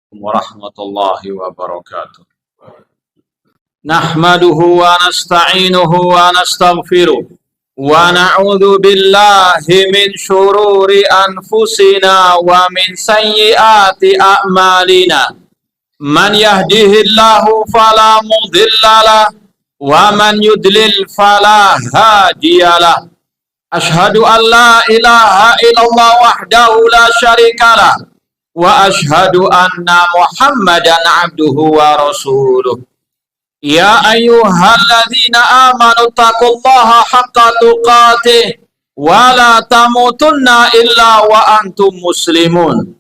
Warahmatullahi wabarakatuh. Nahmaduhu wa nasta'inuhu wa nastaghfiruh wa na'udzu billahi min syururi anfusina wa min sayyiati a'malina. Man yahdihillahu fala mudhillalah wa man yudlil fala hadiyalah. Ashhadu an la ilaha illallah wahdahu la syarikalah wa ashhadu anna Muhammadan abduhu wa rasuluh. Ya ayyuhalladzina amanu taqullaha haqqa tuqatih wa la tamutunna illa wa antum muslimun.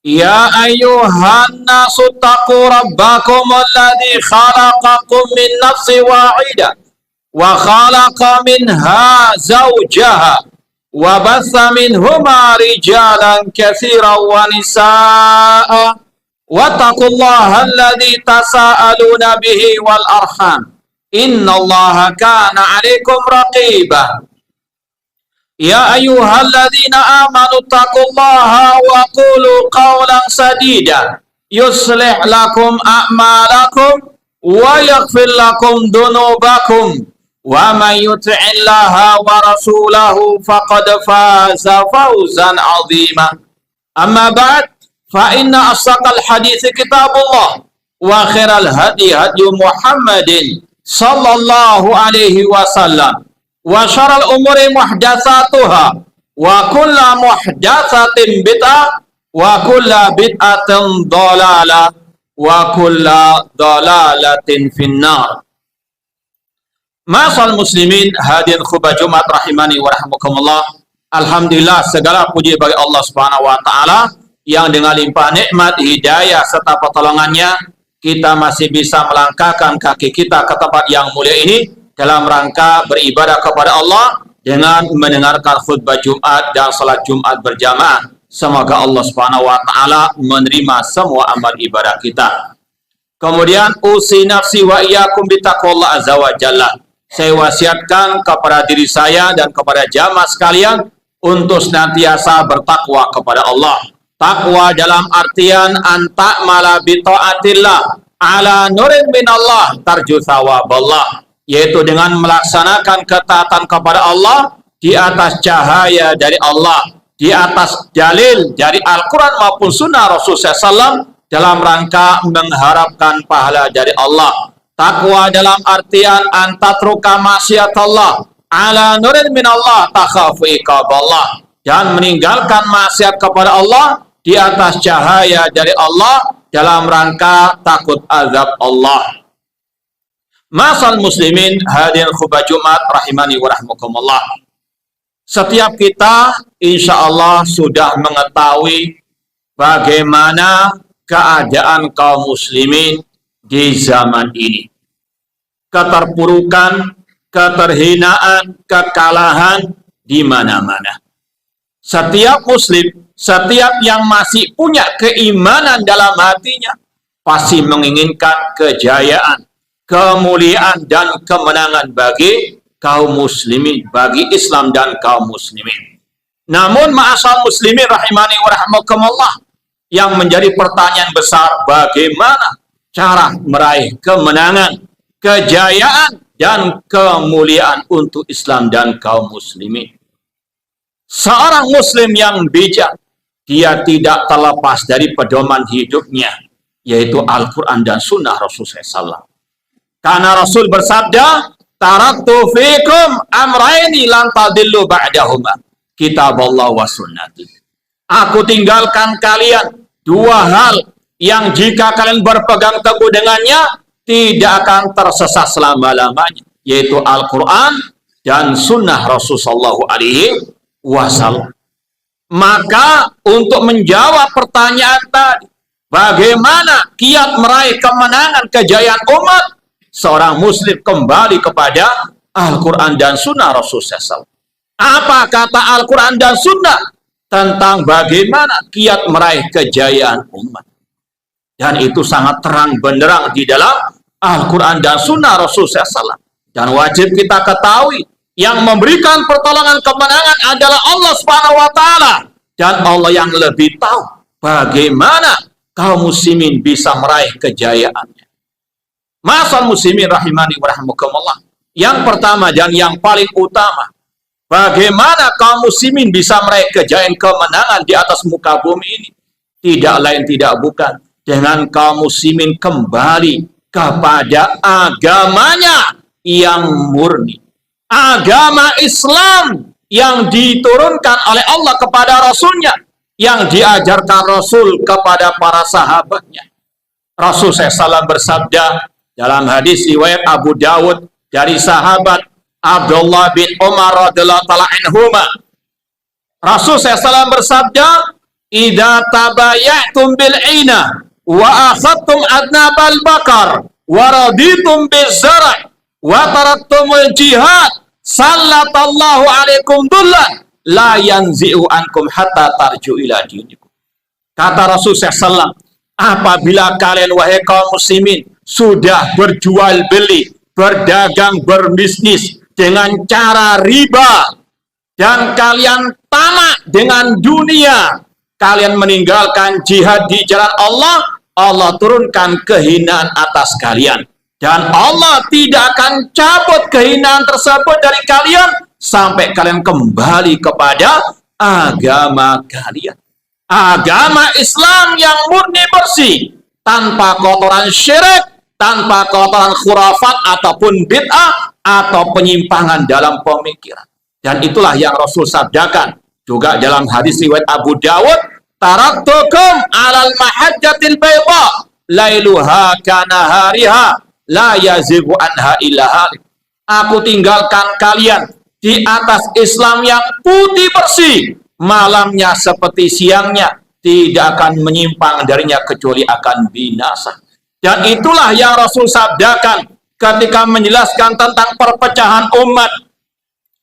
Ya ayyuhan nasu taqu rabbakum alladzi khalaqakum min nafsin wahidah wa khalaqa minha zawjaha wa batha minhuma rijalan katsiran wa nisaa'a wattaqullaha alladzi tasaaluna bihi wal arham innallaha kana 'alaikum raqiba. Ya ayyuhalladzina amanu taqullaha wa qulu qawlan sadida yuslih lakum a'malakum wa yaghfir lakum dhunubakum wa may yuti'illaha wa rasulahu faqad faza fawzan 'azima. Amma ba'd, fa inna asdaqal hadits kitabullah wa khairal hadi hadi Muhammadin sallallahu alaihi wasallam wa syarrul umuri muhdatsatuha wa kullu muhdatsatin bid'ah wa kullu bid'atin dhalalah wa kullu dhalalatin finnar. Masal muslimin hadirin khutbah Jumat rahimani wa rahmakumullah. Alhamdulillah, segala puji bagi Allah Subhanahu wa taala yang dengan limpah nikmat, hidayah serta pertolongannya kita masih bisa melangkahkan kaki kita ke tempat yang mulia ini dalam rangka beribadah kepada Allah dengan mendengarkan khutbah Jumat dan salat Jumat berjamaah. Semoga Allah Subhanahu wa taala menerima semua amal ibadah kita. Kemudian usi nafsi wa iyyakum bitaqwallah azza wa jalla. Saya wasiatkan kepada diri saya dan kepada jamaah sekalian untuk senantiasa bertakwa kepada Allah. Takwa dalam artian anta'mala bi taatillah ala nurin minallah tarju thawaballah, yaitu dengan melaksanakan ketaatan kepada Allah di atas cahaya dari Allah, di atas dalil dari Al-Quran maupun sunnah Rasulullah SAW dalam rangka mengharapkan pahala dari Allah. Takwa dalam artian antatruka maksiat Allah ala nurin minallah takhafu iqaballah, dan meninggalkan maksiat kepada Allah di atas cahaya dari Allah dalam rangka takut azab Allah. Masal muslimin hadirin khutbah Jumat rahimani wa rahmakumullah. Setiap kita insya Allah sudah mengetahui bagaimana keadaan kaum muslimin di zaman ini. Keterpurukan, keterhinaan, kekalahan di mana-mana. Setiap muslim, setiap yang masih punya keimanan dalam hatinya pasti menginginkan kejayaan, kemuliaan dan kemenangan bagi kaum muslimin, bagi Islam dan kaum muslimin. Namun ma'asal muslimin rahimani wa rahmakumullah, yang menjadi pertanyaan besar, bagaimana cara meraih kemenangan, kejayaan dan kemuliaan untuk Islam dan kaum muslimin. Seorang muslim yang bijak, dia tidak terlepas dari pedoman hidupnya, yaitu Al-Quran dan sunnah Rasulullah SAW. Karena Rasul bersabda, taraktu fikum amraini lan tadillu ba'dahuma, kitaballah wa sunnati. Aku tinggalkan kalian dua hal yang jika kalian berpegang teguh dengannya tidak akan tersesat selama-lamanya, yaitu Al-Quran dan sunnah Rasulullah SAW. Maka untuk menjawab pertanyaan tadi, bagaimana kiat meraih kemenangan kejayaan umat, seorang muslim kembali kepada Al-Quran dan sunnah Rasulullah SAW. Apa kata Al-Quran dan sunnah tentang bagaimana kiat meraih kejayaan umat? Dan itu sangat terang benderang di dalam Al-Quran dan sunnah Rasulullah SAW. Dan wajib kita ketahui, yang memberikan pertolongan kemenangan adalah Allah Subhanahu wa taala, dan Allah yang lebih tahu bagaimana kaum muslimin bisa meraih kejayaannya. Ma'asal muslimin rahimani wa rahimakumullah. Yang pertama dan yang paling utama, bagaimana kaum muslimin bisa meraih kejayaan kemenangan di atas muka bumi ini? Tidak lain tidak bukan dengan kaum muslimin kembali kepada agamanya yang murni. Agama Islam yang diturunkan oleh Allah kepada Rasulnya, yang diajarkan Rasul kepada para sahabatnya. Rasul SAW bersabda dalam hadis riwayat Abu Dawud dari sahabat Abdullah bin Umar radhiyallahu ta'ala anhuma. Rasul SAW bersabda, "Idza tabayatum bil 'ina wa akhadtum adnabal bakar wa raditum bizar' wa taraktumul jihad sallatallahu alaikum dullan la yanzi'u ankum hatta tarju ila dinikum." Kata Rasul SAW, apabila kalian wahai kaum muslimin sudah berjual beli, berdagang, berbisnis dengan cara riba, dan kalian tamak dengan dunia, kalian meninggalkan jihad di jalan Allah, Allah turunkan kehinaan atas kalian. Dan Allah tidak akan cabut kehinaan tersebut dari kalian sampai kalian kembali kepada agama kalian. Agama Islam yang murni bersih, tanpa kotoran syirik, tanpa kotoran khurafat ataupun bid'ah atau penyimpangan dalam pemikiran. Dan itulah yang Rasul sabdakan juga dalam hadis riwayat Abu Dawud, "Taraktukum 'alal mahajjatil bayda, lailuha kanahariha, la yazighu anha illa halik." Aku tinggalkan kalian di atas Islam yang putih bersih, malamnya seperti siangnya, tidak akan menyimpang darinya kecuali akan binasa. Dan itulah yang Rasul sabdakan ketika menjelaskan tentang perpecahan umat.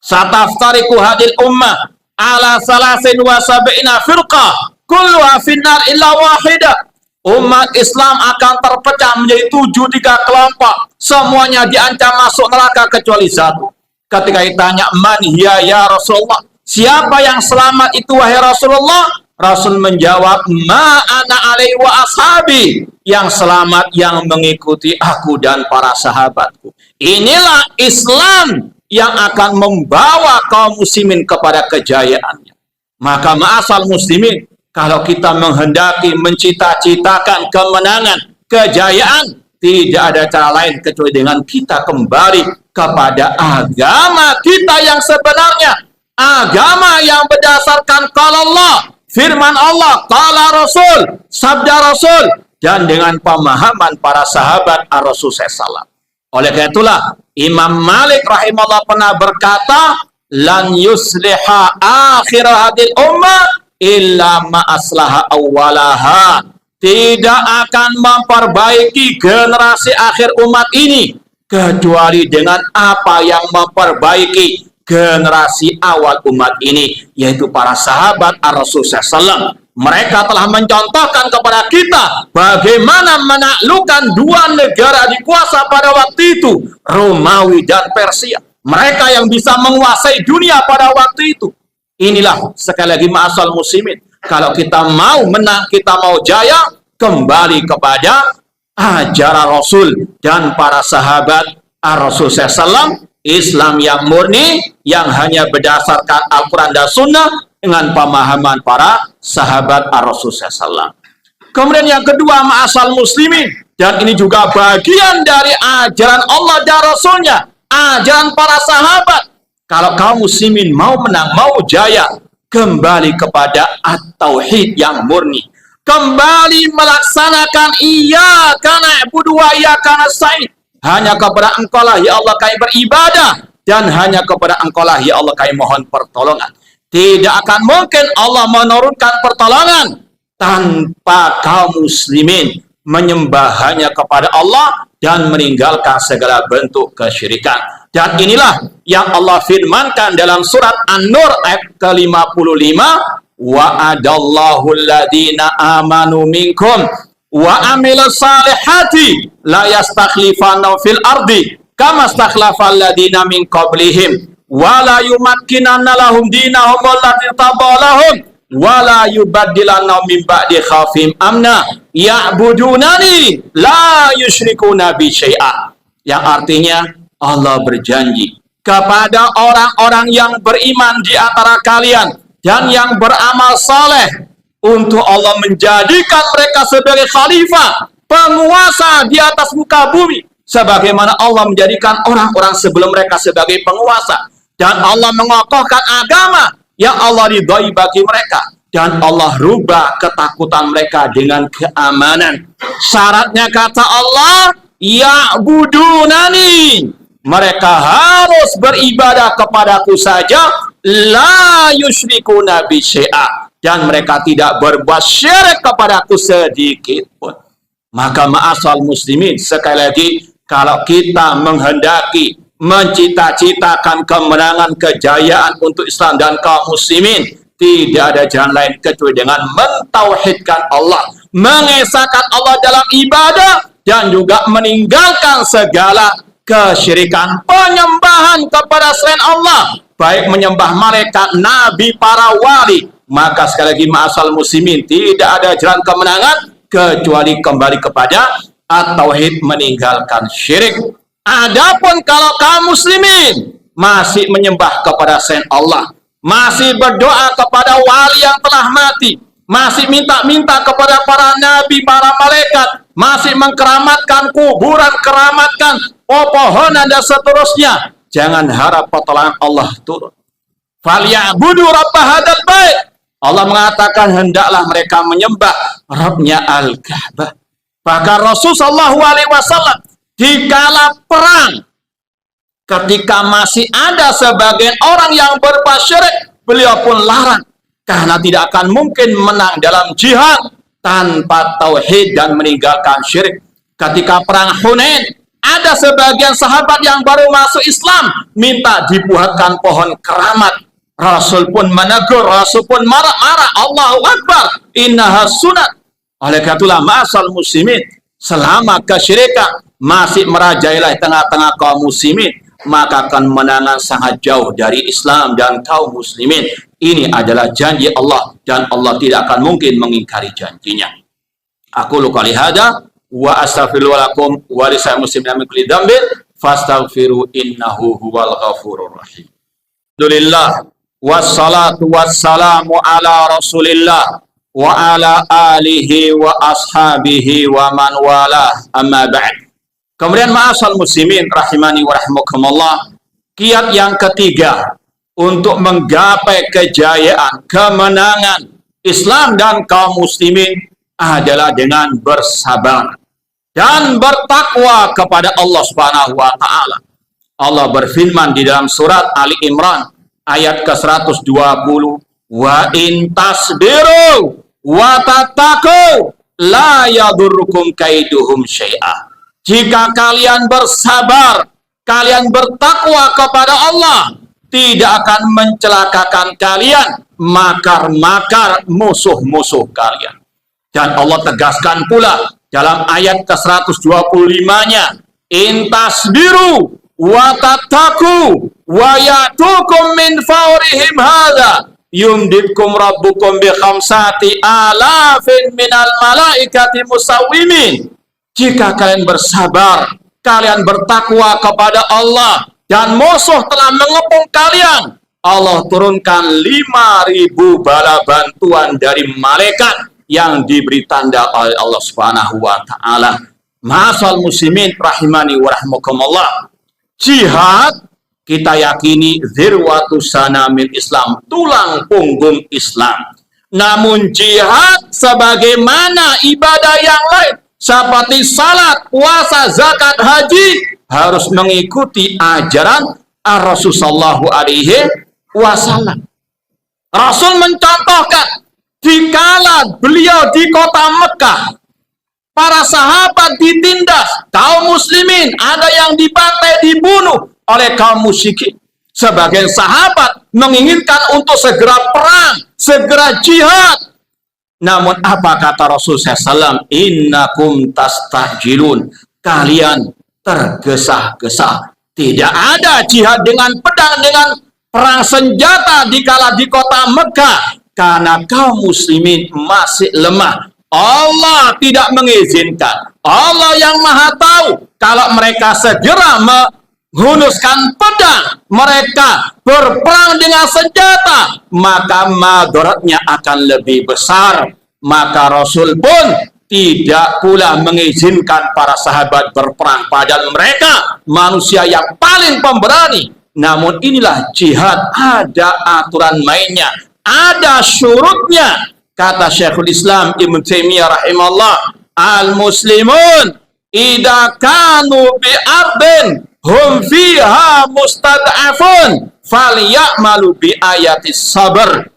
"Sataftariqu hadil ummah ala salasin wa sab'ina firqah, kulluha finnar illa wahidah." Umat Islam akan terpecah menjadi 73 kelompok. Semuanya diancam masuk neraka kecuali satu. Ketika ditanya, "Man hiya ya Rasulullah?" Siapa yang selamat itu wahai Rasulullah? Rasul menjawab, "Ma ana alaihi wa ashabi." Yang selamat yang mengikuti aku dan para sahabatku. Inilah Islam yang akan membawa kaum muslimin kepada kejayaannya. Maka ma'asal muslimin, kalau kita menghendaki mencita-citakan kemenangan, kejayaan, tidak ada cara lain kecuali dengan kita kembali kepada agama kita yang sebenarnya. Agama yang berdasarkan qala Allah, firman Allah, qala Rasul, sabda Rasul, dan dengan pemahaman para sahabat Ar-Rasul SAW. Oleh karena itulah, Imam Malik rahimahullah pernah berkata, "Lan yusliha akhir hadil ummah illa ma'aslaha awwalaha." Tidak akan memperbaiki generasi akhir umat ini kecuali dengan apa yang memperbaiki generasi awal umat ini, yaitu para sahabat Ar-Rasul SAW. Mereka telah mencontohkan kepada kita bagaimana menaklukkan dua negara dikuasa pada waktu itu, Romawi dan Persia. Mereka yang bisa menguasai dunia pada waktu itu. Inilah sekali lagi ma'asal muslimin, kalau kita mau menang, kita mau jaya, kembali kepada ajaran Rasul dan para sahabat Ar-Rasul SAW. Islam yang murni, yang hanya berdasarkan Al-Quran dan Sunnah dengan pemahaman para sahabat Ar-Rasul SAW. Kemudian yang kedua, ma'asal muslimin, dan ini juga bagian dari ajaran Allah dan Rasulnya, ajaran para sahabat. Kalau kaum muslimin mau menang, mau jaya, kembali kepada at-tauhid yang murni. Kembali melaksanakan iyyaka na'budu wa iyyaka nasta'in. Hanya kepada Engkau lah ya Allah kami beribadah, dan hanya kepada Engkau lah ya Allah kami mohon pertolongan. Tidak akan mungkin Allah menurunkan pertolongan tanpa kaum muslimin menyembah hanya kepada Allah dan meninggalkan segala bentuk kesyirikan. Dan inilah yang Allah firmankan dalam surat An-Nur ayat ke-55, "Wa'adallahu alladhina amanu minkum wa amilus salihati la yastakhlifannahum fil ardi kama stakhlafal ladina min qablihim wa la yumakkinanna lahum dinahum allati tadallahum wala yubaddilanna min ba'di khafim amna ya'budunani la yusyrikuna bi syai'a. Yang artinya Allah berjanji kepada orang-orang yang beriman di antara kalian dan yang beramal saleh untuk Allah menjadikan mereka sebagai khalifah, penguasa di atas muka bumi, sebagaimana Allah menjadikan orang-orang sebelum mereka sebagai penguasa, dan Allah mengokohkan agama yang Allah ridhai bagi mereka, dan Allah rubah ketakutan mereka dengan keamanan. Syaratnya kata Allah, ya'budunani, mereka harus beribadah kepadaku saja, la yusyrikuna bi syai'a, dan mereka tidak berbuat syirik kepadaku sedikit pun. Maka ma'asal muslimin, sekali lagi, kalau kita menghendaki mencita-citakan kemenangan, kejayaan untuk Islam dan kaum muslimin, tidak ada jalan lain kecuali dengan mentauhidkan Allah, mengesahkan Allah dalam ibadah, dan juga meninggalkan segala kesyirikan, penyembahan kepada selain Allah, baik menyembah malaikat, nabi, para wali. Maka sekali lagi ma'asal muslimin, tidak ada jalan kemenangan kecuali kembali kepada at-tauhid, meninggalkan syirik. Adapun kalau kaum muslimin masih menyembah kepada selain Allah, masih berdoa kepada wali yang telah mati, masih minta-minta kepada para nabi, para malaikat, masih mengkeramatkan kuburan, keramatkan pepohonan dan seterusnya, jangan harap pertolongan Allah turun. Falyabudu rabb hadzal bait. Allah mengatakan hendaklah mereka menyembah Rabbnya Al-Ka'bah. Bahkan Rasulullah SAW dikala perang, ketika masih ada sebagian orang yang berbuat syirik, beliau pun larang, karena tidak akan mungkin menang dalam jihad tanpa tauhid dan meninggalkan syirik. Ketika perang Hunain, ada sebagian sahabat yang baru masuk Islam minta dibuatkan pohon keramat. Rasul pun menegur, Rasul pun marah-marah, Allahu Akbar, innaha sunat. Oleh karena itulah ma'asal muslimin, selama kesyirikan masih merajalela tengah-tengah kaum muslimin, maka kemenangan sangat jauh dari Islam dan kaum muslimin. Ini adalah janji Allah, dan Allah tidak akan mungkin mengingkari janjinya. Aku qouli hada wa astaghfiru lakum wa lisa'il muslimin min kulli dzambin fastaghfiru innahu huwal ghafurur rahim. Alhamdulillah wassalatu wassalamu ala Rasulillah wa ala alihi wa ashabihi wa man wala, amma ba'd. Kemudian ma'asal muslimin rahimani wa rahimakumullah, kiat yang ketiga untuk menggapai kejayaan, kemenangan Islam dan kaum muslimin adalah dengan bersabar dan bertakwa kepada Allah Subhanahu wa taala. Allah berfirman di dalam surat Ali Imran ayat ke-120, wa in tasbiru wa tattaqu la yadurrukum kaiduhum syai'a. Jika kalian bersabar, kalian bertakwa kepada Allah, tidak akan mencelakakan kalian makar-makar musuh-musuh kalian. Dan Allah tegaskan pula dalam ayat ke-125-nya, in tasbiru wa tattaqu wa ya'tukum min fawrihim hadza yumditkum rabbukum bi khamsati alafin minal malaikati musawwimin. Jika kalian bersabar, kalian bertakwa kepada Allah, dan musuh telah mengepung kalian, Allah turunkan 5.000 bala bantuan dari malaikat yang diberi tanda oleh Allah Subhanahu wa taala. Ma'asal muslimin rahimani wa rahmakumullah, jihad kita yakini zirwatu sanamil Islam, tulang punggung Islam. Namun jihad sebagaimana ibadah yang lain seperti salat, puasa, zakat, haji harus mengikuti ajaran Rasulullah SAW. Rasul mencontohkan dikala beliau di kota Mekah, para sahabat ditindas, kaum muslimin ada yang dibantai, dibunuh oleh kaum musyrikin. Sebagian sahabat menginginkan untuk segera perang, segera jihad. Namun apa kata Rasul SAW? Innakum tastajilun, kalian tergesa-gesa. Tidak ada jihad dengan pedang, dengan perang senjata dikala di kota Mekah. karena kaum muslimin masih lemah. Allah tidak mengizinkan. Allah yang maha tahu kalau mereka segera menghunuskan pedang, mereka berperang dengan senjata, maka madaratnya akan lebih besar. Maka Rasul pun tidak pula mengizinkan para sahabat berperang, padahal mereka manusia yang paling pemberani. Namun inilah jihad, ada aturan mainnya, ada syurutnya. Kata Syekhul Islam Ibnu Taimiyah rahimahullah, al-muslimun idza kanu bi ardin hum fiha mustad'afun falyamalu bi ayatis sabr.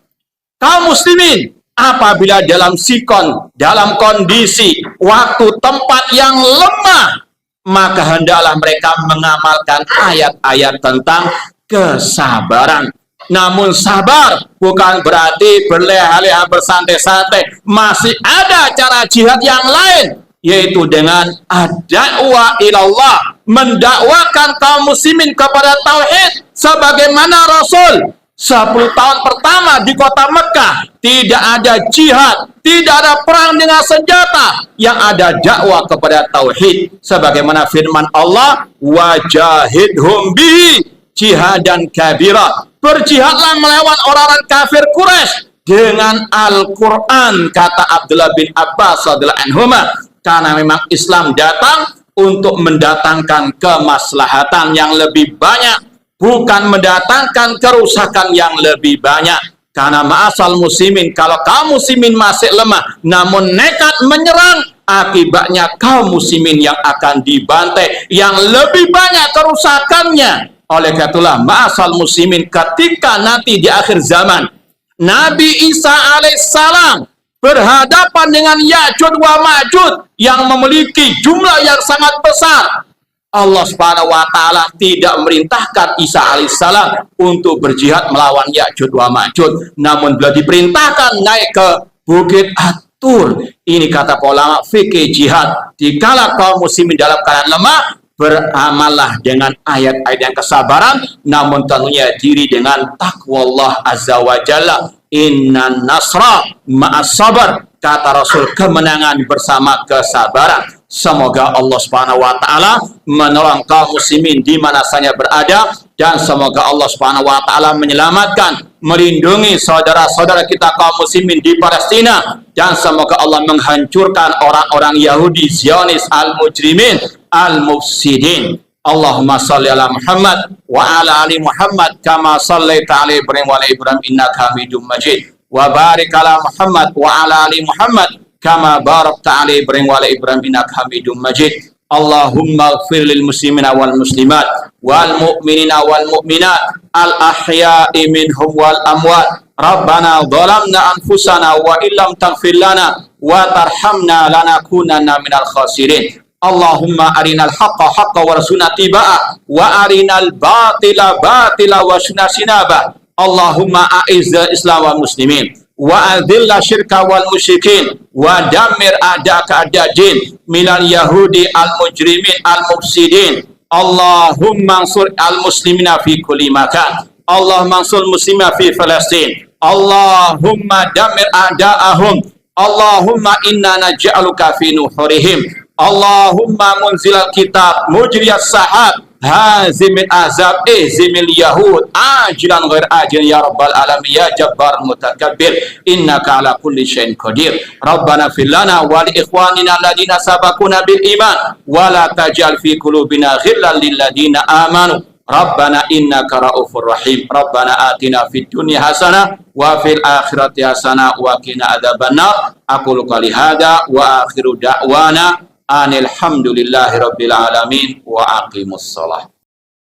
Kaum muslimin apabila dalam sikon, dalam kondisi waktu tempat yang lemah, maka hendaklah mereka mengamalkan ayat-ayat tentang kesabaran. Namun sabar bukan berarti berleha-leha bersantai-santai. Masih ada cara jihad yang lain, yaitu dengan ad-da'wa ilallah, mendakwakan kaum muslimin kepada tauhid. Sebagaimana Rasul 10 tahun pertama di kota Mekah tidak ada jihad, tidak ada perang dengan senjata, yang ada dakwah kepada tauhid. Sebagaimana firman Allah, wajahidhum bihi jihadan kabira, berjihadlah melawan orang-orang kafir Quraisy dengan Al-Quran, kata Abdullah bin Abbas radhiyallahu anhuma, karena memang Islam datang untuk mendatangkan kemaslahatan yang lebih banyak, bukan mendatangkan kerusakan yang lebih banyak. Karena ma'asal muslimin, kalau kaum muslimin masih lemah namun nekat menyerang, akibatnya kaum muslimin yang akan dibantai, yang lebih banyak kerusakannya. Oleh karena itulah ma'asal muslimin, ketika nanti di akhir zaman Nabi Isa alaihissalam berhadapan dengan Ya'juj wa Ma'juj yang memiliki jumlah yang sangat besar, Allah Subhanahu wa taala tidak memerintahkan Isa alaihissalam untuk berjihad melawan Ya'juj wa Ma'juj, namun beliau diperintahkan naik ke Bukit At-Tur. Ini kata ulama fikih jihad, dikala kaum muslimin dalam keadaan lemah, beramallah dengan ayat-ayat yang kesabaran, namun tentunya diri dengan takwa Allah azza wa jalla. Innan nasra ma'as sabar, kata Rasul, kemenangan bersama kesabaran. Semoga Allah Subhanahu wa taala menolong kaum muslimin di mana saja berada, dan semoga Allah Subhanahu wa taala menyelamatkan, melindungi saudara-saudara kita kaum muslimin di Palestina, dan semoga Allah menghancurkan orang-orang Yahudi Zionis al-mujrimin al-mufsidin. Allahumma salli ala Muhammad wa ala ali Muhammad kama sallaita ala Ibrahim wa ala Ibrahim innaka Hamidum Majid, wa barik ala Muhammad wa ala ali Muhammad kama barakta ala Ibrahim wa ala Ibrahim innaka Hamidum Majid. Allahumma ighfir lil muslimina wal muslimat wal mu'minina wal mu'minat al ahya'i minhum wal amwat. Rabbana dhalamna anfusana wa illam taghfir lana wa tarhamna lanakunanna minal khasirin. Allahumma arinal haqqa haqqa warzuqna tibaa wa arinal batila batila warzuqna sinaba. Allahumma a'izzal Islam wal muslimin wa adhilla syirka wal musyrikin wa damir a'da'aka a'da'din minal yahudi al mujrimin al mufsidin. Allahumma ansur al muslimina fi kulli makan. Allahumma ansur muslimina fi Palestin. Allahumma damir a'da'ahum. Allahumma inna naj'aluka fi nuhurihim. Allahumma munzilal kitab mujriyas sahab hazimil azab zimil yahud ajilan ghair ajil ya rabbal alamin ya jabbar mutakabbir innaka ala kulli syai'in qadir. Rabbana fil lana wa li ikhwanina alladhina sabaquna bil iman wa la taj'al fi qulubina ghillan lil ladina amanu Rabbana innaka raufur rahim. Rabbana atina fid dunya hasanah wa fil akhirati hasanah wa qina adzabannar. Aqulu qouli hadza wa akhiru da'wana anil hamdulillahi rabbil alamin wa aqimus shalah.